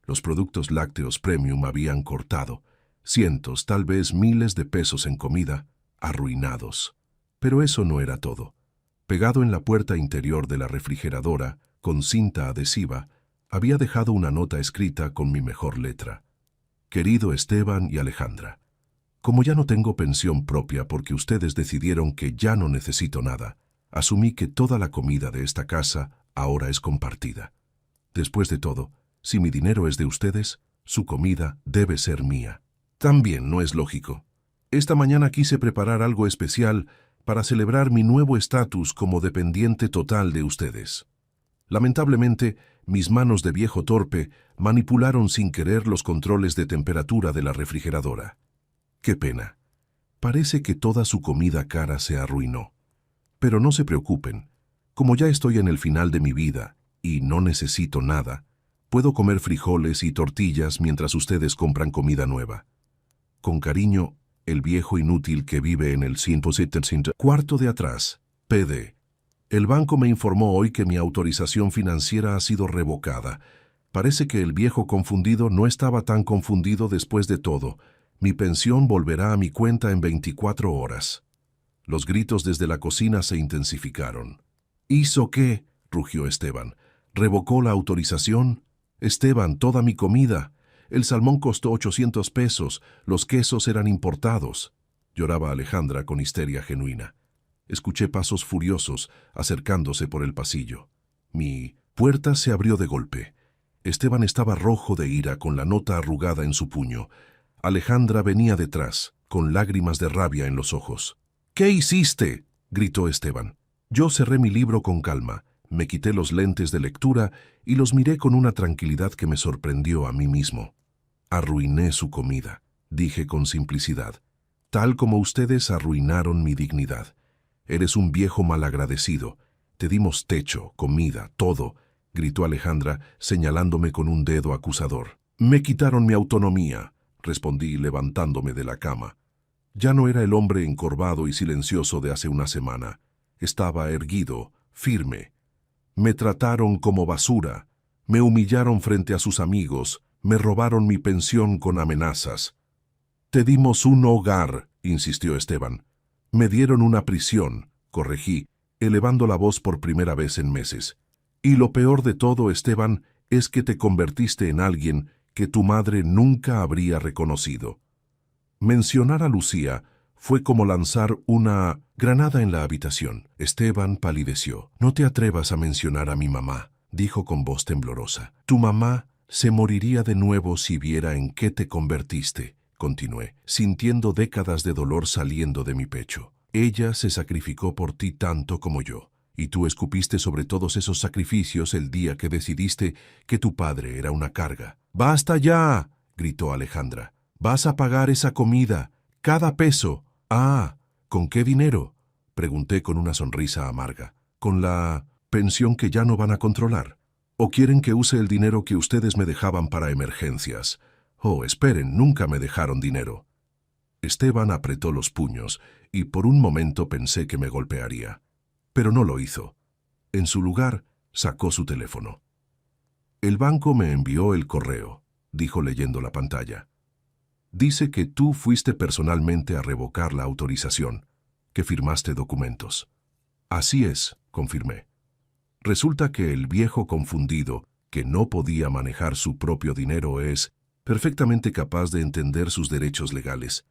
Los productos lácteos premium habían cortado. Cientos, tal vez miles de pesos en comida, arruinados. Pero eso no era todo. Pegado en la puerta interior de la refrigeradora, con cinta adhesiva, había dejado una nota escrita con mi mejor letra. «Querido Esteban y Alejandra, como ya no tengo pensión propia porque ustedes decidieron que ya no necesito nada, asumí que toda la comida de esta casa ahora es compartida. Después de todo, si mi dinero es de ustedes, su comida debe ser mía. También no es lógico. Esta mañana quise preparar algo especial para celebrar mi nuevo estatus como dependiente total de ustedes. Lamentablemente, mis manos de viejo torpe manipularon sin querer los controles de temperatura de la refrigeradora. ¡Qué pena! Parece que toda su comida cara se arruinó. Pero no se preocupen. Como ya estoy en el final de mi vida y no necesito nada, puedo comer frijoles y tortillas mientras ustedes compran comida nueva. Con cariño, el viejo inútil que vive en el 100% cuarto de atrás, PD. El banco me informó hoy que mi autorización financiera ha sido revocada. Parece que el viejo confundido no estaba tan confundido después de todo. Mi pensión volverá a mi cuenta en 24 horas. Los gritos desde la cocina se intensificaron. ¿Hizo qué?, rugió Esteban. ¿Revocó la autorización? Esteban, toda mi comida. El salmón costó 800 pesos, los quesos eran importados. Lloraba Alejandra con histeria genuina. Escuché pasos furiosos acercándose por el pasillo. Mi puerta se abrió de golpe. Esteban estaba rojo de ira con la nota arrugada en su puño. Alejandra venía detrás, con lágrimas de rabia en los ojos. ¿Qué hiciste?, gritó Esteban. Yo cerré mi libro con calma, me quité los lentes de lectura y los miré con una tranquilidad que me sorprendió a mí mismo. Arruiné su comida, dije con simplicidad, tal como ustedes arruinaron mi dignidad. Eres un viejo malagradecido. Te dimos techo, comida, todo, gritó Alejandra, señalándome con un dedo acusador. Me quitaron mi autonomía, respondí levantándome de la cama. Ya no era el hombre encorvado y silencioso de hace una semana. Estaba erguido, firme. Me trataron como basura. Me humillaron frente a sus amigos. Me robaron mi pensión con amenazas. Te dimos un hogar, insistió Esteban. Me dieron una prisión, corregí, elevando la voz por primera vez en meses. Y lo peor de todo, Esteban, es que te convertiste en alguien que tu madre nunca habría reconocido. Mencionar a Lucía fue como lanzar una granada en la habitación. Esteban palideció. No te atrevas a mencionar a mi mamá, dijo con voz temblorosa. Tu mamá se moriría de nuevo si viera en qué te convertiste, continué, sintiendo décadas de dolor saliendo de mi pecho. Ella se sacrificó por ti tanto como yo, y tú escupiste sobre todos esos sacrificios el día que decidiste que tu padre era una carga. ¡Basta ya!, gritó Alejandra. Vas a pagar esa comida, cada peso. Ah, ¿con qué dinero?, pregunté con una sonrisa amarga. ¿Con la pensión que ya no van a controlar? ¿O quieren que use el dinero que ustedes me dejaban para emergencias? Oh, esperen, nunca me dejaron dinero. Esteban apretó los puños y por un momento pensé que me golpearía. Pero no lo hizo. En su lugar, sacó su teléfono. El banco me envió el correo, dijo leyendo la pantalla. Dice que tú fuiste personalmente a revocar la autorización, que firmaste documentos. Así es, confirmé. Resulta que el viejo confundido, que no podía manejar su propio dinero, es perfectamente capaz de entender sus derechos legales.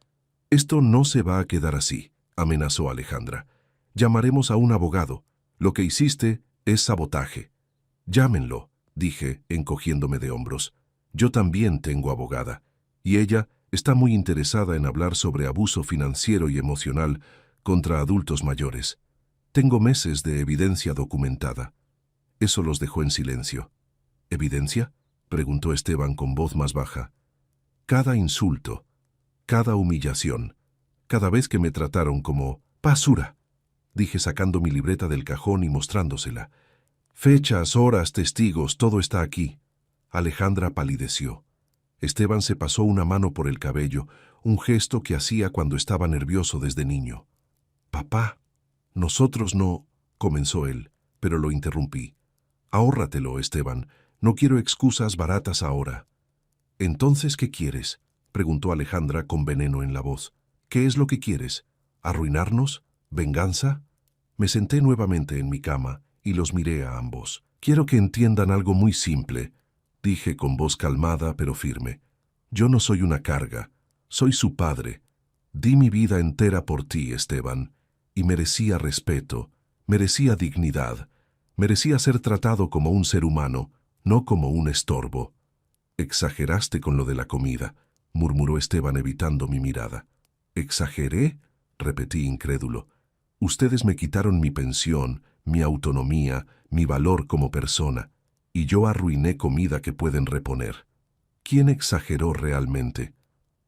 Esto no se va a quedar así, amenazó Alejandra. Llamaremos a un abogado. Lo que hiciste es sabotaje. Llámenlo, dije, encogiéndome de hombros. Yo también tengo abogada, y ella está muy interesada en hablar sobre abuso financiero y emocional contra adultos mayores. Tengo meses de evidencia documentada. Eso los dejó en silencio. ¿Evidencia?, preguntó Esteban con voz más baja. Cada insulto, cada humillación, cada vez que me trataron como basura, dije sacando mi libreta del cajón y mostrándosela. Fechas, horas, testigos, todo está aquí. Alejandra palideció. Esteban se pasó una mano por el cabello, un gesto que hacía cuando estaba nervioso desde niño. «Papá, nosotros no», comenzó él, pero lo interrumpí. «Ahórratelo, Esteban. No quiero excusas baratas ahora». «Entonces, ¿qué quieres?», preguntó Alejandra con veneno en la voz. «¿Qué es lo que quieres? ¿Arruinarnos? ¿Venganza?». Me senté nuevamente en mi cama y los miré a ambos. «Quiero que entiendan algo muy simple», dije con voz calmada pero firme. «Yo no soy una carga. Soy su padre. Di mi vida entera por ti, Esteban, y merecía respeto, merecía dignidad, merecía ser tratado como un ser humano, no como un estorbo». «Exageraste con lo de la comida», murmuró Esteban evitando mi mirada. «¿Exageré?», repetí incrédulo. Ustedes me quitaron mi pensión, mi autonomía, mi valor como persona, y yo arruiné comida que pueden reponer. ¿Quién exageró realmente?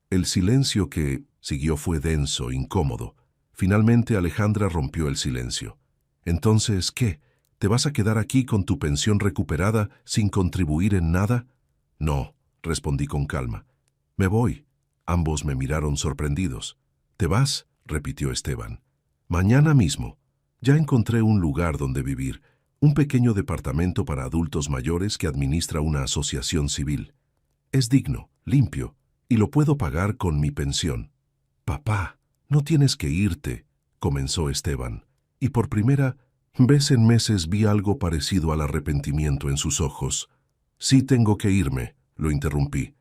El silencio que siguió fue denso, incómodo. Finalmente Alejandra rompió el silencio. Entonces, ¿qué? ¿Te vas a quedar aquí con tu pensión recuperada sin contribuir en nada? No, respondí con calma. Me voy. Ambos me miraron sorprendidos. ¿Te vas?, repitió Esteban. Mañana mismo. Ya encontré un lugar donde vivir, un pequeño departamento para adultos mayores que administra una asociación civil. Es digno, limpio, y lo puedo pagar con mi pensión. Papá, no tienes que irte, comenzó Esteban, y por primera vez en meses vi algo parecido al arrepentimiento en sus ojos. Sí tengo que irme, lo interrumpí,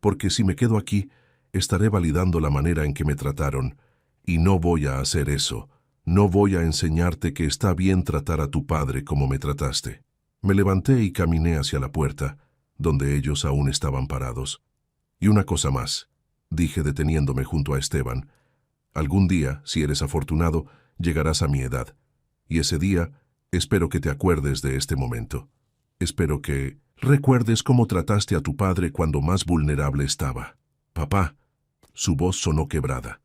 porque si me quedo aquí, estaré validando la manera en que me trataron, y no voy a hacer eso. No voy a enseñarte que está bien tratar a tu padre como me trataste. Me levanté y caminé hacia la puerta, donde ellos aún estaban parados. Y una cosa más, dije deteniéndome junto a Esteban. Algún día, si eres afortunado, llegarás a mi edad. Y ese día, espero que te acuerdes de este momento. Espero que recuerdes cómo trataste a tu padre cuando más vulnerable estaba. Papá, su voz sonó quebrada.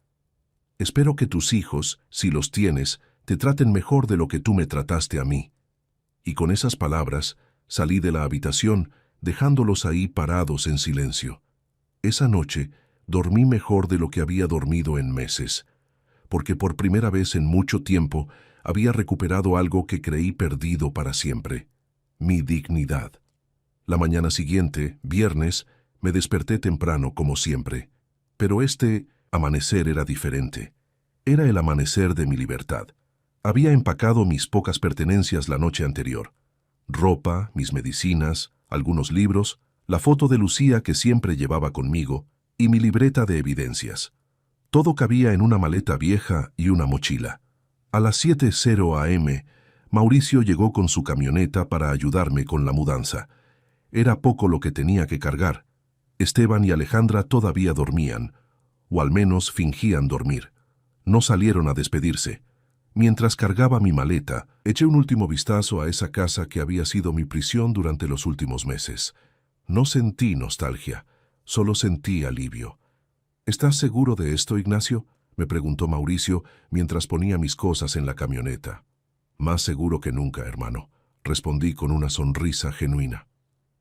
Espero que tus hijos, si los tienes, te traten mejor de lo que tú me trataste a mí. Y con esas palabras, salí de la habitación, dejándolos ahí parados en silencio. Esa noche, dormí mejor de lo que había dormido en meses, porque por primera vez en mucho tiempo había recuperado algo que creí perdido para siempre: mi dignidad. La mañana siguiente, viernes, me desperté temprano como siempre, pero este amanecer era diferente. Era el amanecer de mi libertad. Había empacado mis pocas pertenencias la noche anterior: ropa, mis medicinas, algunos libros, la foto de Lucía que siempre llevaba conmigo y mi libreta de evidencias. Todo cabía en una maleta vieja y una mochila. A las 7:00 a.m., Mauricio llegó con su camioneta para ayudarme con la mudanza. Era poco lo que tenía que cargar. Esteban y Alejandra todavía dormían, o al menos fingían dormir. No salieron a despedirse. Mientras cargaba mi maleta, eché un último vistazo a esa casa que había sido mi prisión durante los últimos meses. No sentí nostalgia, solo sentí alivio. ¿Estás seguro de esto, Ignacio?, me preguntó Mauricio mientras ponía mis cosas en la camioneta. Más seguro que nunca, hermano, respondí con una sonrisa genuina.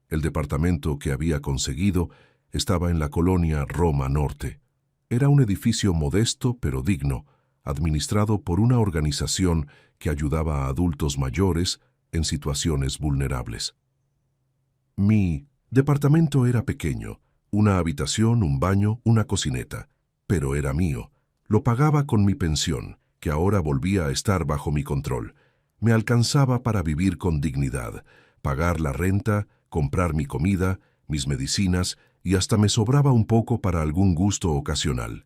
El departamento que había conseguido estaba en la colonia Roma Norte. Era un edificio modesto pero digno, administrado por una organización que ayudaba a adultos mayores en situaciones vulnerables. Mi departamento era pequeño, una habitación, un baño, una cocineta, pero era mío. Lo pagaba con mi pensión, que ahora volvía a estar bajo mi control. Me alcanzaba para vivir con dignidad, pagar la renta, comprar mi comida, mis medicinas, y hasta me sobraba un poco para algún gusto ocasional.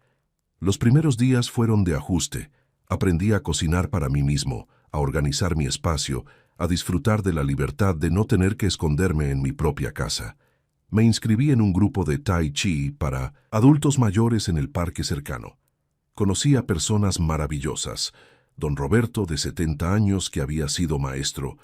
Los primeros días fueron de ajuste. Aprendí a cocinar para mí mismo, a organizar mi espacio, a disfrutar de la libertad de no tener que esconderme en mi propia casa. Me inscribí en un grupo de Tai Chi para adultos mayores en el parque cercano. Conocí a personas maravillosas: don Roberto, de 70 años, que había sido maestro;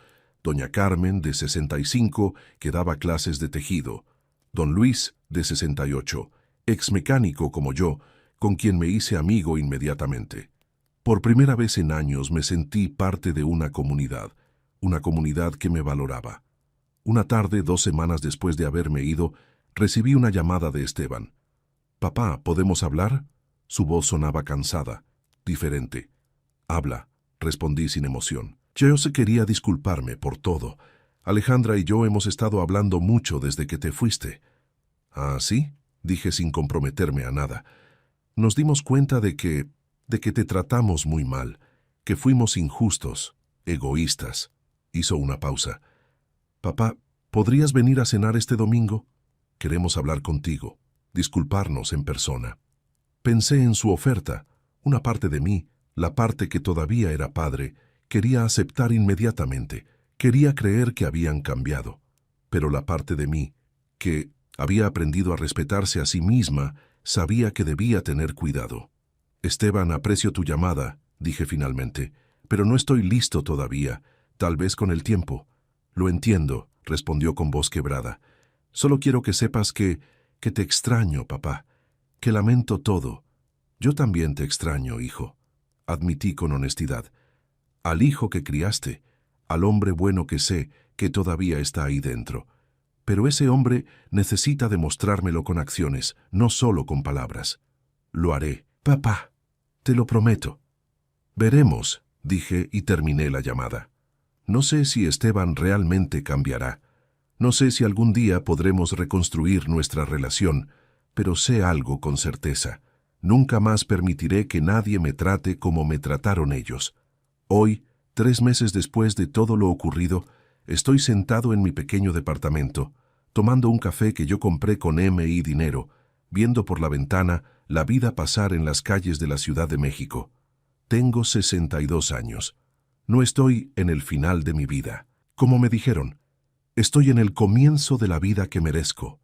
doña Carmen, de 65, que daba clases de tejido; don Luis, de 68, ex mecánico como yo, con quien me hice amigo inmediatamente. Por primera vez en años me sentí parte de una comunidad que me valoraba. Una tarde, 2 semanas después de haberme ido, recibí una llamada de Esteban. «Papá, ¿podemos hablar?». Su voz sonaba cansada, diferente. «Habla», respondí sin emoción. Yo se quería disculparme por todo. Alejandra y yo hemos estado hablando mucho desde que te fuiste. «¿Ah, sí?», dije sin comprometerme a nada. Nos dimos cuenta de que te tratamos muy mal, que fuimos injustos, egoístas. Hizo una pausa. «Papá, ¿podrías venir a cenar este domingo? Queremos hablar contigo, disculparnos en persona». Pensé en su oferta. Una parte de mí, la parte que todavía era padre, quería aceptar inmediatamente, quería creer que habían cambiado. Pero la parte de mí, que había aprendido a respetarse a sí misma, sabía que debía tener cuidado. «Esteban, aprecio tu llamada», dije finalmente, pero no estoy listo todavía, tal vez con el tiempo. Lo entiendo, respondió con voz quebrada. Solo quiero que sepas que te extraño, papá, que lamento todo. Yo también te extraño, hijo, admití con honestidad. Al hijo que criaste, al hombre bueno que sé que todavía está ahí dentro. Pero ese hombre necesita demostrármelo con acciones, no solo con palabras. Lo haré, papá, te lo prometo. Veremos, dije y terminé la llamada. No sé si Esteban realmente cambiará. No sé si algún día podremos reconstruir nuestra relación, pero sé algo con certeza. Nunca más permitiré que nadie me trate como me trataron ellos. Hoy, 3 meses después de todo lo ocurrido, estoy sentado en mi pequeño departamento, tomando un café que yo compré con mi dinero, viendo por la ventana la vida pasar en las calles de la Ciudad de México. Tengo 62 años. No estoy en el final de mi vida. Como me dijeron, estoy en el comienzo de la vida que merezco.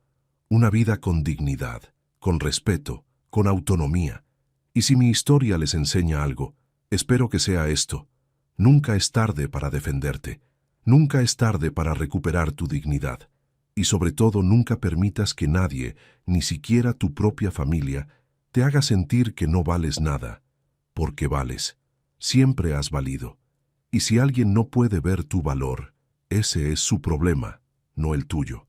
Una vida con dignidad, con respeto, con autonomía. Y si mi historia les enseña algo, espero que sea esto. Nunca es tarde para defenderte. Nunca es tarde para recuperar tu dignidad. Y sobre todo, nunca permitas que nadie, ni siquiera tu propia familia, te haga sentir que no vales nada. Porque vales. Siempre has valido. Y si alguien no puede ver tu valor, ese es su problema, no el tuyo.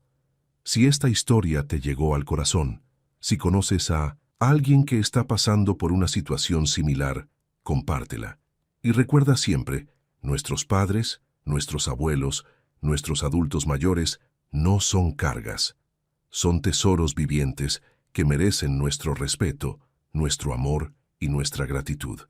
Si esta historia te llegó al corazón, si conoces a alguien que está pasando por una situación similar, compártela. Y recuerda siempre, nuestros padres, nuestros abuelos, nuestros adultos mayores, no son cargas. Son tesoros vivientes que merecen nuestro respeto, nuestro amor y nuestra gratitud.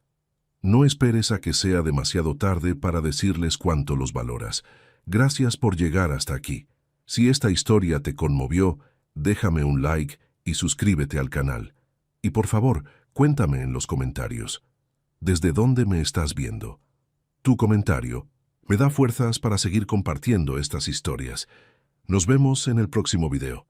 No esperes a que sea demasiado tarde para decirles cuánto los valoras. Gracias por llegar hasta aquí. Si esta historia te conmovió, déjame un like y suscríbete al canal. Y por favor, cuéntame en los comentarios. ¿Desde dónde me estás viendo? Tu comentario me da fuerzas para seguir compartiendo estas historias. Nos vemos en el próximo video.